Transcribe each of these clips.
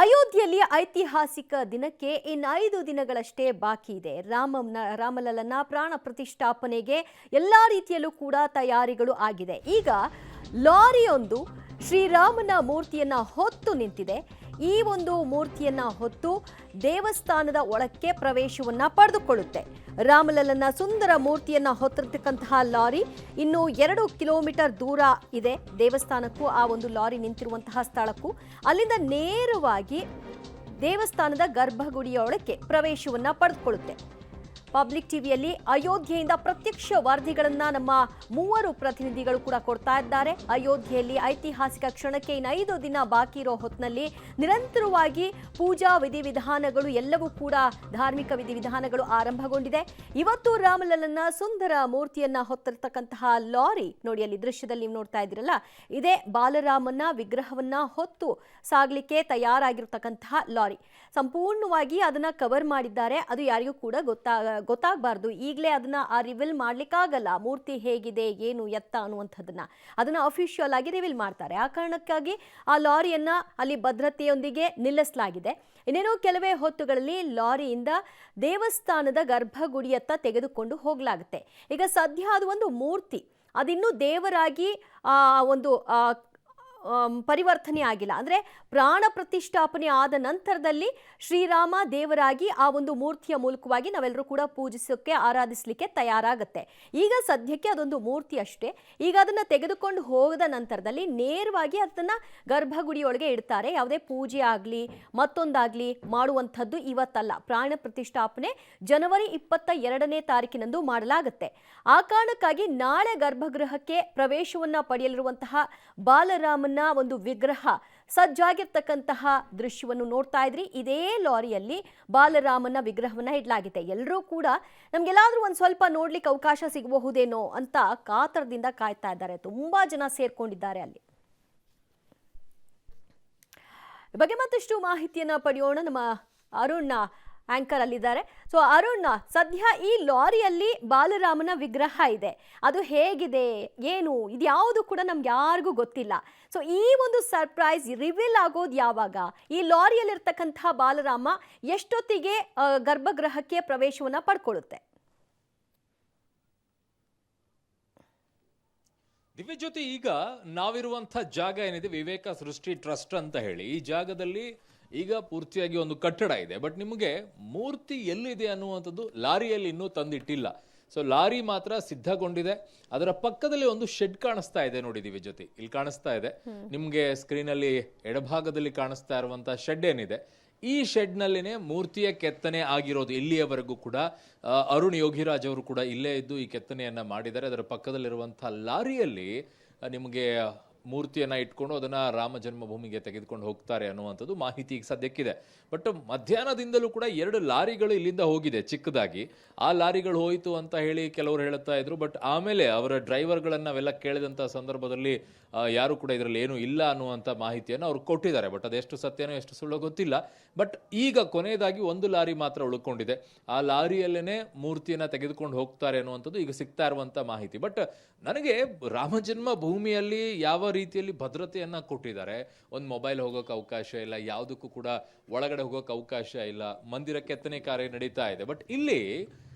ಅಯೋಧ್ಯೆಯಲ್ಲಿ ಐತಿಹಾಸಿಕ ದಿನಕ್ಕೆ ಇನ್ನು 5 ದಿನಗಳಷ್ಟೇ ಬಾಕಿ ಇದೆ. ರಾಮಲಲ್ಲನ ಪ್ರಾಣ ಪ್ರತಿಷ್ಠಾಪನೆಗೆ ಎಲ್ಲಾ ರೀತಿಯಲ್ಲೂ ಕೂಡ ತಯಾರಿಗಳು ಆಗಿದೆ. ಈಗ ಲಾರಿಯೊಂದು ಶ್ರೀರಾಮನ ಮೂರ್ತಿಯನ್ನ ಹೊತ್ತು ನಿಂತಿದೆ. ಈ ಒಂದು ಮೂರ್ತಿಯನ್ನ ಹೊತ್ತು ದೇವಸ್ಥಾನದ ಒಳಕ್ಕೆ ಪ್ರವೇಶವನ್ನ ಪಡೆದುಕೊಳ್ಳುತ್ತೆ. ರಾಮಲಲ್ಲನ ಸುಂದರ ಮೂರ್ತಿಯನ್ನ ಹೊತ್ತಿರತಕ್ಕಂತಹ ಲಾರಿ ಇನ್ನು 2 ಕಿಲೋಮೀಟರ್ ದೂರ ಇದೆ ದೇವಸ್ಥಾನಕ್ಕೂ, ಆ ಒಂದು ಲಾರಿ ನಿಂತಿರುವಂತಹ ಸ್ಥಳಕ್ಕೂ. ಅಲ್ಲಿಂದ ನೇರವಾಗಿ ದೇವಸ್ಥಾನದ ಗರ್ಭಗುಡಿಯೊಳಕ್ಕೆ ಪ್ರವೇಶವನ್ನ ಪಡೆದುಕೊಳ್ಳುತ್ತೆ. ಪಬ್ಲಿಕ್ ಟಿವಿಯಲ್ಲಿ ಅಯೋಧ್ಯೆಯಿಂದ ಪ್ರತ್ಯಕ್ಷ ವರದಿಗಳನ್ನ ನಮ್ಮ 3 ಪ್ರತಿನಿಧಿಗಳು ಕೂಡ ಕೊಡ್ತಾ ಇದ್ದಾರೆ. ಅಯೋಧ್ಯೆಯಲ್ಲಿ ಐತಿಹಾಸಿಕ ಕ್ಷಣಕ್ಕೆ ಇನ್ನು 5 ದಿನ ಬಾಕಿ ಇರೋ ಹೊತ್ತಿನಲ್ಲಿ ನಿರಂತರವಾಗಿ ಪೂಜಾ ವಿಧಿವಿಧಾನಗಳು ಎಲ್ಲವೂ ಕೂಡ ಧಾರ್ಮಿಕ ವಿಧಿವಿಧಾನಗಳು ಆರಂಭಗೊಂಡಿದೆ. ಇವತ್ತು ರಾಮಲಲ್ಲನ ಸುಂದರ ಮೂರ್ತಿಯನ್ನ ಹೊತ್ತಿರತಕ್ಕಂತಹ ಲಾರಿ ನೋಡಿ, ಅಲ್ಲಿ ದೃಶ್ಯದಲ್ಲಿ ನೀವು ನೋಡ್ತಾ ಇದ್ದೀರಲ್ಲ, ಇದೇ ಬಾಲರಾಮನ ವಿಗ್ರಹವನ್ನ ಹೊತ್ತು ಸಾಗಲಿಕ್ಕೆ ತಯಾರಾಗಿರ್ತಕ್ಕಂತಹ ಲಾರಿ. ಸಂಪೂರ್ಣವಾಗಿ ಅದನ್ನ ಕವರ್ ಮಾಡಿದ್ದಾರೆ. ಅದು ಯಾರಿಗೂ ಕೂಡ ಗೊತ್ತಾಗಬಾರ್ದು. ಈಗಲೇ ಅದನ್ನ ರಿವೀಲ್ ಮಾಡ್ಲಿಕ್ಕಾಗಲ್ಲ, ಮೂರ್ತಿ ಹೇಗಿದೆ ಏನು ಎತ್ತ ಅನ್ನುವಂಥದ್ದನ್ನ. ಅದನ್ನ ಅಫಿಷಿಯಲ್ ಆಗಿ ರಿವೀಲ್ ಮಾಡ್ತಾರೆ. ಆ ಕಾರಣಕ್ಕಾಗಿ ಆ ಲಾರಿಯನ್ನ ಅಲ್ಲಿ ಭದ್ರತೆಯೊಂದಿಗೆ ನಿಲ್ಲಿಸಲಾಗಿದೆ. ಇನ್ನೇನೋ ಕೆಲವೇ ಹೊತ್ತುಗಳಲ್ಲಿ ಲಾರಿಯಿಂದ ದೇವಸ್ಥಾನದ ಗರ್ಭಗುಡಿಯತ್ತ ತೆಗೆದುಕೊಂಡು ಹೋಗಲಾಗುತ್ತೆ. ಈಗ ಸದ್ಯ ಅದು ಒಂದು ಮೂರ್ತಿ, ಅದಿನ್ನೂ ದೇವರಾಗಿ ಒಂದು ಪರಿವರ್ತನೆ ಆಗಿಲ್ಲ. ಅಂದರೆ ಪ್ರಾಣ ಪ್ರತಿಷ್ಠಾಪನೆ ಆದ ನಂತರದಲ್ಲಿ ಶ್ರೀರಾಮ ದೇವರಾಗಿ ಆ ಒಂದು ಮೂರ್ತಿಯ ಮೂಲಕವಾಗಿ ನಾವೆಲ್ಲರೂ ಕೂಡ ಪೂಜಿಸೋಕ್ಕೆ ಆರಾಧಿಸಲಿಕ್ಕೆ ತಯಾರಾಗುತ್ತೆ. ಈಗ ಸದ್ಯಕ್ಕೆ ಅದೊಂದು ಮೂರ್ತಿ ಅಷ್ಟೇ. ಈಗ ಅದನ್ನು ತೆಗೆದುಕೊಂಡು ಹೋದ ನಂತರದಲ್ಲಿ ನೇರವಾಗಿ ಅದನ್ನು ಗರ್ಭಗುಡಿಯೊಳಗೆ ಇಡ್ತಾರೆ. ಯಾವುದೇ ಪೂಜೆ ಆಗಲಿ ಮತ್ತೊಂದಾಗಲಿ ಮಾಡುವಂಥದ್ದು ಇವತ್ತಲ್ಲ. ಪ್ರಾಣ ಪ್ರತಿಷ್ಠಾಪನೆ ಜನವರಿ 22ನೇ ತಾರೀಕಿನಂದು ಮಾಡಲಾಗುತ್ತೆ. ಆ ಕಾರಣಕ್ಕಾಗಿ ನಾಳೆ ಗರ್ಭಗೃಹಕ್ಕೆ ಪ್ರವೇಶವನ್ನು ಪಡೆಯಲಿರುವಂತಹ ಬಾಲರಾಮನ ಒಂದು ವಿಗ್ರಹ ಸಜ್ಜಾಗಿರ್ತಕ್ಕಂತಹ ದೃಶ್ಯವನ್ನು ನೋಡ್ತಾ ಇದ್ರಿ. ಇದೇ ಲಾರಿಯಲ್ಲಿ ಬಾಲರಾಮನ ವಿಗ್ರಹವನ್ನ ಇಡಲಾಗಿದೆ. ಎಲ್ಲರೂ ಕೂಡ ನಮ್ಗೆಲ್ಲಾದ್ರೂ ಒಂದು ಸ್ವಲ್ಪ ನೋಡ್ಲಿಕ್ಕೆ ಅವಕಾಶ ಸಿಗಬಹುದೇನೋ ಅಂತ ಕಾತರದಿಂದ ಕಾಯ್ತಾ ಇದ್ದಾರೆ. ತುಂಬಾ ಜನ ಸೇರ್ಕೊಂಡಿದ್ದಾರೆ ಅಲ್ಲಿ. ಈ ಬಗ್ಗೆ ಮತ್ತಷ್ಟು ಮಾಹಿತಿಯನ್ನ ಪಡೆಯೋಣ. ನಮ್ಮ ಅರುಣ್ ಆಂಕರ್ ಅಲ್ಲಿದ್ದಾರೆ. ಸೊ ಅರುಣ್, ಸದ್ಯ ಈ ಲಾರಿಯಲ್ಲಿ ಬಾಲರಾಮನ ವಿಗ್ರಹ ಇದೆ, ಅದು ಹೇಗಿದೆ ಏನು ಇದ್ಯಾವುದು ಕೂಡ ನಮ್ಗೆ ಯಾರಿಗೂ ಗೊತ್ತಿಲ್ಲ. ಸೊ ಈ ಒಂದು ಸರ್ಪ್ರೈಸ್ ರಿವೀಲ್ ಆಗೋದು ಯಾವಾಗ? ಈ ಲಾರಿಯಲ್ಲಿರ್ತಕ್ಕಂತಹ ಬಾಲರಾಮ ಎಷ್ಟೊತ್ತಿಗೆ ಗರ್ಭಗೃಹಕ್ಕೆ ಪ್ರವೇಶವನ್ನ ಪಡ್ಕೊಳ್ಳುತ್ತೆ? ದಿವ್ಯ ಜ್ಯೋತಿ, ಈಗ ನಾವಿರುವಂತಹ ಜಾಗ ಏನಿದೆ ವಿವೇಕ ಸೃಷ್ಟಿ ಟ್ರಸ್ಟ್ ಅಂತ ಹೇಳಿ, ಈ ಜಾಗದಲ್ಲಿ ಈಗ ಪೂರ್ತಿಯಾಗಿ ಒಂದು ಕಟ್ಟಡ ಇದೆ. ಬಟ್ ನಿಮಗೆ ಮೂರ್ತಿ ಎಲ್ಲಿದೆ ಅನ್ನುವಂಥದ್ದು ಲಾರಿಯಲ್ಲಿ ಇನ್ನೂ ತಂದಿಟ್ಟಿಲ್ಲ. ಸೊ ಲಾರಿ ಮಾತ್ರ ಸಿದ್ಧಗೊಂಡಿದೆ. ಅದರ ಪಕ್ಕದಲ್ಲಿ ಒಂದು ಶೆಡ್ ಕಾಣಿಸ್ತಾ ಇದೆ ನೋಡಿ ದಿವ್ಯ ಜ್ಯೋತಿ, ಇಲ್ಲಿ ಕಾಣಿಸ್ತಾ ಇದೆ ನಿಮ್ಗೆ ಸ್ಕ್ರೀನ್ ಅಲ್ಲಿ ಎಡಭಾಗದಲ್ಲಿ ಕಾಣಿಸ್ತಾ ಇರುವಂತಹ ಶೆಡ್ ಏನಿದೆ, ಈ ಶೆಡ್ ನಲ್ಲಿನೇ ಮೂರ್ತಿಯ ಕೆತ್ತನೆ ಆಗಿರೋದು. ಇಲ್ಲಿಯವರೆಗೂ ಕೂಡ ಅರುಣ್ ಯೋಗಿರಾಜ್ ಅವರು ಕೂಡ ಇಲ್ಲೇ ಇದ್ದು ಈ ಕೆತ್ತನೆಯನ್ನ ಮಾಡಿದ್ದಾರೆ. ಅದರ ಪಕ್ಕದಲ್ಲಿರುವಂತಹ ಲಾರಿಯಲ್ಲಿ ನಿಮಗೆ ಮೂರ್ತಿಯನ್ನ ಇಟ್ಕೊಂಡು ಅದನ್ನ ರಾಮ ಜನ್ಮಭೂಮಿಗೆ ತೆಗೆದುಕೊಂಡು ಹೋಗ್ತಾರೆ ಅನ್ನುವಂಥದ್ದು ಮಾಹಿತಿ ಈಗ ಸದ್ಯಕ್ಕಿದೆ. ಬಟ್ ಮಧ್ಯಾಹ್ನದಿಂದಲೂ ಕೂಡ 2 ಲಾರಿಗಳು ಇಲ್ಲಿಂದ ಹೋಗಿದೆ ಚಿಕ್ಕದಾಗಿ. ಆ ಲಾರಿಗಳು ಹೋಯಿತು ಅಂತ ಹೇಳಿ ಕೆಲವರು ಹೇಳ್ತಾ ಇದ್ರು. ಬಟ್ ಆಮೇಲೆ ಅವರ ಡ್ರೈವರ್ಗಳನ್ನ ಅವೆಲ್ಲ ಕೇಳಿದಂತ ಸಂದರ್ಭದಲ್ಲಿ ಯಾರು ಕೂಡ ಇದರಲ್ಲಿ ಏನು ಇಲ್ಲ ಅನ್ನುವಂಥ ಮಾಹಿತಿಯನ್ನು ಅವ್ರು ಕೊಟ್ಟಿದ್ದಾರೆ. ಬಟ್ ಅದೆಷ್ಟು ಸತ್ಯನೋ ಎಷ್ಟು ಸುಳ್ಳು ಗೊತ್ತಿಲ್ಲ. ಬಟ್ ಈಗ ಕೊನೆಯದಾಗಿ 1 ಲಾರಿ ಮಾತ್ರ ಉಳ್ಕೊಂಡಿದೆ. ಆ ಲಾರಿಯಲ್ಲೇನೆ ಮೂರ್ತಿಯನ್ನ ತೆಗೆದುಕೊಂಡು ಹೋಗ್ತಾರೆ ಅನ್ನುವಂಥದ್ದು ಈಗ ಸಿಗ್ತಾ ಇರುವಂತ ಮಾಹಿತಿ. ಬಟ್ ನನಗೆ ರಾಮಜನ್ಮ ಭೂಮಿಯಲ್ಲಿ ಯಾವ ರೀತಿಯಲ್ಲಿ ಭದ್ರತೆಯನ್ನ ಕೊಟ್ಟಿದ್ದಾರೆ, ಒಂದು ಮೊಬೈಲ್ ಹೋಗೋಕೆ ಅವಕಾಶ ಇಲ್ಲ, ಯಾವುದಕ್ಕೂ ಕೂಡ ಒಳಗಡೆ ಹೋಗೋಕೆ ಅವಕಾಶ ಇಲ್ಲ, ಮಂದಿರ ಕೆತ್ತನೆ ಕಾರ್ಯ ನಡೀತಾ ಇದೆ. ಬಟ್ ಇಲ್ಲಿ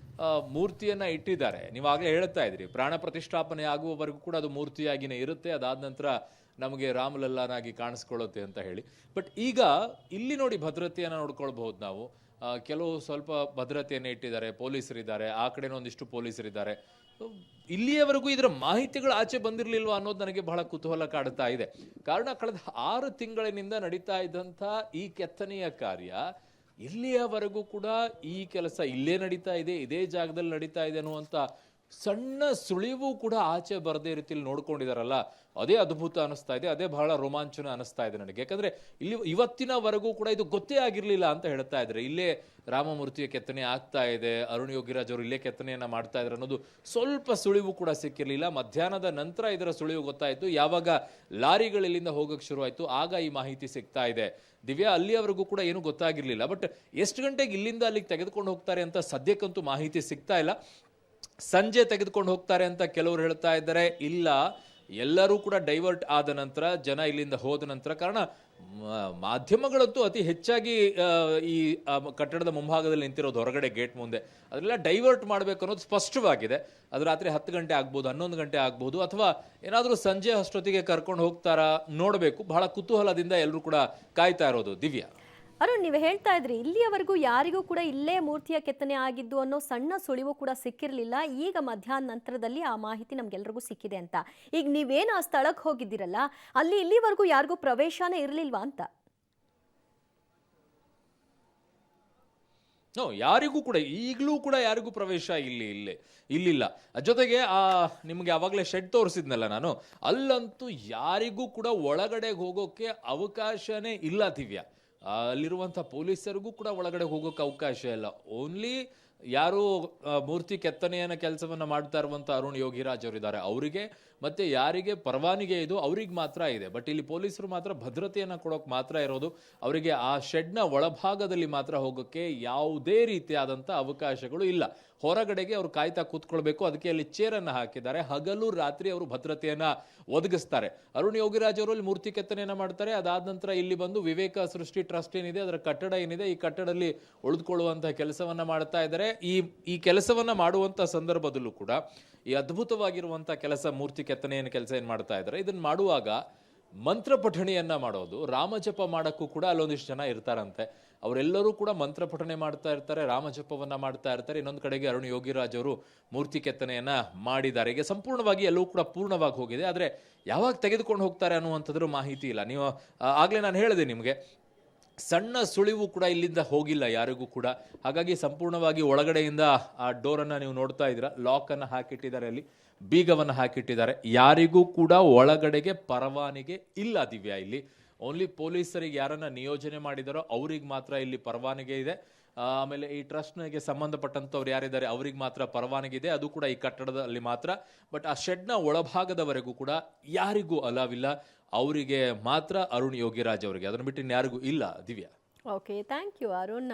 ಮೂರ್ತಿಯನ್ನ ಇಟ್ಟಿದ್ದಾರೆ. ನೀವಾಗಲೇ ಹೇಳ್ತಾ ಇದ್ರಿ ಪ್ರಾಣ ಪ್ರತಿಷ್ಠಾಪನೆ ಆಗುವವರೆಗೂ ಕೂಡ ಅದು ಮೂರ್ತಿಯಾಗಿನೇ ಇರುತ್ತೆ, ಅದಾದ ನಂತರ ನಮಗೆ ರಾಮಲಲ್ಲನಾಗಿ ಕಾಣಿಸ್ಕೊಳ್ಳುತ್ತೆ ಅಂತ ಹೇಳಿ. ಬಟ್ ಈಗ ಇಲ್ಲಿ ನೋಡಿ ಭದ್ರತೆಯನ್ನ ನೋಡ್ಕೊಳ್ಬಹುದು ನಾವು. ಕೆಲವು ಸ್ವಲ್ಪ ಭದ್ರತೆಯನ್ನು ಇಟ್ಟಿದ್ದಾರೆ, ಪೊಲೀಸರಿದ್ದಾರೆ, ಆ ಕಡೆನೂ ಒಂದಿಷ್ಟು ಪೊಲೀಸರಿದ್ದಾರೆ. ಇಲ್ಲಿಯವರೆಗೂ ಇದರ ಮಾಹಿತಿಗಳು ಆಚೆ ಬಂದಿರಲಿಲ್ವಾ ಅನ್ನೋದು ನನಗೆ ಬಹಳ ಕುತೂಹಲ ಕಾಡುತ್ತಾ ಇದೆ. ಕಾರಣ ಕಳೆದ 6 ತಿಂಗಳಿನಿಂದ ನಡೀತಾ ಇದ್ದಂಥ ಈ ಕೆತ್ತನೆಯ ಕಾರ್ಯ ಇಲ್ಲಿಯವರೆಗೂ ಕೂಡ ಈ ಕೆಲಸ ಇಲ್ಲೇ ನಡೀತಾ ಇದೆ, ಇದೇ ಜಾಗದಲ್ಲಿ ನಡೀತಾ ಇದೆ ಅನ್ನುವಂಥ ಸಣ್ಣ ಸುಳಿವು ಕೂಡ ಆಚೆ ಬರದೇ ರೀತಿಯಲ್ಲಿ ನೋಡ್ಕೊಂಡಿದಾರಲ್ಲ, ಅದೇ ಅದ್ಭುತ ಅನಿಸ್ತಾ ಇದೆ, ಅದೇ ಬಹಳ ರೋಮಾಂಚನ ಅನಿಸ್ತಾ ಇದೆ ನನಗೆ. ಯಾಕಂದ್ರೆ ಇಲ್ಲಿ ಇವತ್ತಿನವರೆಗೂ ಕೂಡ ಇದು ಗೊತ್ತೇ ಆಗಿರ್ಲಿಲ್ಲ ಅಂತ ಹೇಳ್ತಾ ಇದ್ದಾರೆ. ಇಲ್ಲೇ ರಾಮಮೂರ್ತಿಯ ಕೆತ್ತನೆ ಆಗ್ತಾ ಇದೆ, ಅರುಣ್ ಯೋಗಿರಾಜ್ ಅವರು ಇಲ್ಲೇ ಕೆತ್ತನೆಯನ್ನ ಮಾಡ್ತಾ ಇದ್ದಾರೆ ಅನ್ನೋದು ಸ್ವಲ್ಪ ಸುಳಿವು ಕೂಡ ಸಿಕ್ಕಿರ್ಲಿಲ್ಲ. ಮಧ್ಯಾಹ್ನದ ನಂತರ ಇದರ ಸುಳಿವು ಗೊತ್ತಾಯ್ತು. ಯಾವಾಗ ಲಾರಿಗಳು ಇಲ್ಲಿಂದ ಹೋಗಕ್ಕೆ ಶುರು ಆಯ್ತು ಆಗ ಈ ಮಾಹಿತಿ ಸಿಗ್ತಾ ಇದೆ. ದಿವ್ಯಾ, ಅಲ್ಲಿಯವರೆಗೂ ಕೂಡ ಏನು ಗೊತ್ತಾಗಿರ್ಲಿಲ್ಲ. ಬಟ್ ಎಷ್ಟು ಗಂಟೆಗೆ ಇಲ್ಲಿಂದ ಅಲ್ಲಿಗೆ ತೆಗೆದುಕೊಂಡು ಹೋಗ್ತಾರೆ ಅಂತ ಸದ್ಯಕ್ಕಂತೂ ಮಾಹಿತಿ ಸಿಗ್ತಾ ಇಲ್ಲ. ಸಂಜೆ ತೆಗೆದುಕೊಂಡು ಹೋಗ್ತಾರೆ ಅಂತ ಕೆಲವರು ಹೇಳ್ತಾ ಇದ್ದಾರೆ. ಇಲ್ಲ, ಎಲ್ಲರೂ ಕೂಡ ಡೈವರ್ಟ್ ಆದ ನಂತರ, ಜನ ಇಲ್ಲಿಂದ ಹೋದ ನಂತರ, ಕಾರಣ ಮಾಧ್ಯಮಗಳಂತೂ ಅತಿ ಹೆಚ್ಚಾಗಿ ಈ ಕಟ್ಟಡದ ಮುಂಭಾಗದಲ್ಲಿ ನಿಂತಿರೋದು ಹೊರಗಡೆ ಗೇಟ್ ಮುಂದೆ ಅದೆಲ್ಲ ಡೈವರ್ಟ್ ಮಾಡಬೇಕು ಅನ್ನೋದು ಸ್ಪಷ್ಟವಾಗಿದೆ. ಅದು ರಾತ್ರಿ 10 ಗಂಟೆ ಆಗ್ಬೋದು, 11 ಗಂಟೆ ಆಗ್ಬೋದು, ಅಥವಾ ಏನಾದರೂ ಸಂಜೆ ಅಷ್ಟೊತ್ತಿಗೆ ಕರ್ಕೊಂಡು ಹೋಗ್ತಾರಾ ನೋಡಬೇಕು. ಬಹಳ ಕುತೂಹಲದಿಂದ ಎಲ್ಲರೂ ಕೂಡ ಕಾಯ್ತಾ ಇರೋದು. ದಿವ್ಯಾ, ಅರುಣ್, ನೀವು ಹೇಳ್ತಾ ಇದ್ರಿ ಇಲ್ಲಿಯವರೆಗೂ ಯಾರಿಗೂ ಕೂಡ ಇಲ್ಲೇ ಮೂರ್ತಿಯ ಕೆತ್ತನೆ ಆಗಿದ್ದು ಅನ್ನೋ ಸಣ್ಣ ಸುಳಿವು ಕೂಡ ಸಿಕ್ಕಿರಲಿಲ್ಲ. ಈಗ ಮಧ್ಯಾಹ್ನ ನಂತರದಲ್ಲಿ ಆ ಮಾಹಿತಿ ನಮ್ಗೆಲ್ರಿಗೂ ಸಿಕ್ಕಿದೆ ಅಂತ. ಈಗ ನೀವೇನು ಆ ಸ್ಥಳಕ್ಕೆ ಹೋಗಿದ್ದೀರಲ್ಲ, ಅಲ್ಲಿ ಇಲ್ಲಿವರೆಗೂ ಯಾರಿಗೂ ಪ್ರವೇಶನೇ ಇರಲಿಲ್ವಾ ಅಂತ? ಯಾರಿಗೂ ಕೂಡ ಈಗಲೂ ಕೂಡ ಯಾರಿಗೂ ಪ್ರವೇಶ ಇಲ್ಲಿಲ್ಲ. ಜೊತೆಗೆ ನಿಮಗೆ ಆವಾಗಲೇ ಶೆಡ್ ತೋರಿಸಿದ್ನಲ್ಲ ನಾನು, ಅಲ್ಲಂತೂ ಯಾರಿಗೂ ಕೂಡ ಒಳಗಡೆ ಹೋಗೋಕೆ ಅವಕಾಶನೇ ಇಲ್ಲ ದಿವ್ಯಾ. ಅಲ್ಲಿರುವಂಥ ಪೊಲೀಸರಿಗೂ ಕೂಡ ಒಳಗಡೆ ಹೋಗೋಕೆ ಅವಕಾಶ ಇಲ್ಲ. ಓನ್ಲಿ ಯಾರು ಮೂರ್ತಿ ಕೆತ್ತನೆಯ ಕೆಲಸವನ್ನ ಮಾಡ್ತಾ ಇರುವಂಥ ಅರುಣ್ ಯೋಗಿರಾಜ್ ಅವರಿದ್ದಾರೆ, ಅವರಿಗೆ ಮತ್ತೆ ಯಾರಿಗೆ ಪರವಾನಿಗೆ ಇದು ಅವ್ರಿಗೆ ಮಾತ್ರ ಇದೆ. ಬಟ್ ಇಲ್ಲಿ ಪೊಲೀಸರು ಮಾತ್ರ ಭದ್ರತೆಯನ್ನು ಕೊಡೋಕೆ ಮಾತ್ರ ಇರೋದು. ಅವರಿಗೆ ಆ ಶೆಡ್ನ ಒಳಭಾಗದಲ್ಲಿ ಮಾತ್ರ ಹೋಗೋಕ್ಕೆ ಯಾವುದೇ ರೀತಿಯಾದಂಥ ಅವಕಾಶಗಳು ಇಲ್ಲ. ಹೊರಗಡೆಗೆ ಅವರು ಕಾಯ್ತಾ ಕೂತ್ಕೊಳ್ಬೇಕು. ಅದಕ್ಕೆ ಅಲ್ಲಿ ಚೇರನ್ನು ಹಾಕಿದ್ದಾರೆ. ಹಗಲು ರಾತ್ರಿ ಅವರು ಭದ್ರತೆಯನ್ನ ಒದಗಿಸ್ತಾರೆ. ಅರುಣ್ ಯೋಗಿರಾಜ್ ಅವರು ಇಲ್ಲಿ ಮೂರ್ತಿ ಕೆತ್ತನೆಯನ್ನ ಮಾಡ್ತಾರೆ. ಅದಾದ ನಂತರ ಇಲ್ಲಿ ಬಂದು ವಿವೇಕ ಸೃಷ್ಟಿ ಟ್ರಸ್ಟ್ ಏನಿದೆ, ಅದರ ಕಟ್ಟಡ ಏನಿದೆ, ಈ ಕಟ್ಟಡದಲ್ಲಿ ಉಳಿದುಕೊಳ್ಳುವಂತಹ ಕೆಲಸವನ್ನ ಮಾಡ್ತಾ ಇದ್ದಾರೆ. ಈ ಕೆಲಸವನ್ನ ಮಾಡುವಂತ ಸಂದರ್ಭದಲ್ಲೂ ಕೂಡ ಈ ಅದ್ಭುತವಾಗಿರುವಂತಹ ಕೆಲಸ, ಮೂರ್ತಿ ಕೆತ್ತನೆಯ ಕೆಲಸ ಏನ್ ಮಾಡ್ತಾ ಇದ್ದಾರೆ, ಇದನ್ನ ಮಾಡುವಾಗ ಮಂತ್ರ ಪಠಣೆಯನ್ನ ಮಾಡೋದು, ರಾಮಜಪ ಮಾಡಕ್ಕೂ ಕೂಡ ಅಲ್ಲೊಂದಿಷ್ಟು ಜನ ಇರ್ತಾರಂತೆ. ಅವರೆಲ್ಲರೂ ಕೂಡ ಮಂತ್ರ ಪಠಣೆ ಮಾಡ್ತಾ ಇರ್ತಾರೆ, ರಾಮಜಪವನ್ನ ಮಾಡ್ತಾ ಇರ್ತಾರೆ. ಇನ್ನೊಂದು ಕಡೆಗೆ ಅರುಣ್ ಯೋಗಿರಾಜ್ ಅವರು ಮೂರ್ತಿ ಕೆತ್ತನೆಯನ್ನ ಮಾಡಿದ್ದಾರೆ. ಈಗ ಸಂಪೂರ್ಣವಾಗಿ ಎಲ್ಲವೂ ಕೂಡ ಪೂರ್ಣವಾಗಿ ಹೋಗಿದೆ. ಆದರೆ ಯಾವಾಗ ತೆಗೆದುಕೊಂಡು ಹೋಗ್ತಾರೆ ಅನ್ನುವಂಥದ್ರ ಮಾಹಿತಿ ಇಲ್ಲ. ನೀವು ಆಗ್ಲೇ ನಾನು ಹೇಳಿದೆ ನಿಮಗೆ, ಸಣ್ಣ ಸುಳಿವು ಕೂಡ ಇಲ್ಲಿಂದ ಹೋಗಿಲ್ಲ ಯಾರಿಗೂ ಕೂಡ. ಹಾಗಾಗಿ ಸಂಪೂರ್ಣವಾಗಿ ಒಳಗಡೆಯಿಂದ ಆ ಡೋರನ್ನು ನೀವು ನೋಡ್ತಾ ಇದ್ದೀರಾ, ಲಾಕನ್ನು ಹಾಕಿಟ್ಟಿದ್ದಾರೆ, ಅಲ್ಲಿ ಬೀಗವನ್ನು ಹಾಕಿಟ್ಟಿದ್ದಾರೆ. ಯಾರಿಗೂ ಕೂಡ ಒಳಗಡೆಗೆ ಪರವಾನಿಗೆ ಇಲ್ಲ ದಿವ್ಯಾ. ಇಲ್ಲಿ ಓನ್ಲಿ ಪೊಲೀಸರಿಗೆ ಯಾರನ್ನ ನಿಯೋಜನೆ ಮಾಡಿದಾರೋ ಅವ್ರಿಗೆ ಮಾತ್ರ ಇಲ್ಲಿ ಪರವಾನಿಗೆ ಇದೆ. ಆಮೇಲೆ ಈ ಟ್ರಸ್ಟ್ಗೆ ಸಂಬಂಧಪಟ್ಟಂಥವ್ರು ಯಾರಿದ್ದಾರೆ ಅವ್ರಿಗೆ ಮಾತ್ರ ಪರವಾನಗಿ ಇದೆ, ಅದು ಕೂಡ ಈ ಕಟ್ಟಡದಲ್ಲಿ ಮಾತ್ರ. ಬಟ್ ಆ ಶೆಡ್ನ ಒಳಭಾಗದವರೆಗೂ ಕೂಡ ಯಾರಿಗೂ ಅಲಾವಿಲ್ಲ. ಅವರಿಗೆ ಮಾತ್ರ ಅರುಣ್ ಯೋಗಿರಾಜ್ ಅವರಿಗೆ, ಅದನ್ನು ಬಿಟ್ಟು ಇನ್ಯಾರಿಗೂ ಇಲ್ಲ Divya. Okay, thank you Arun.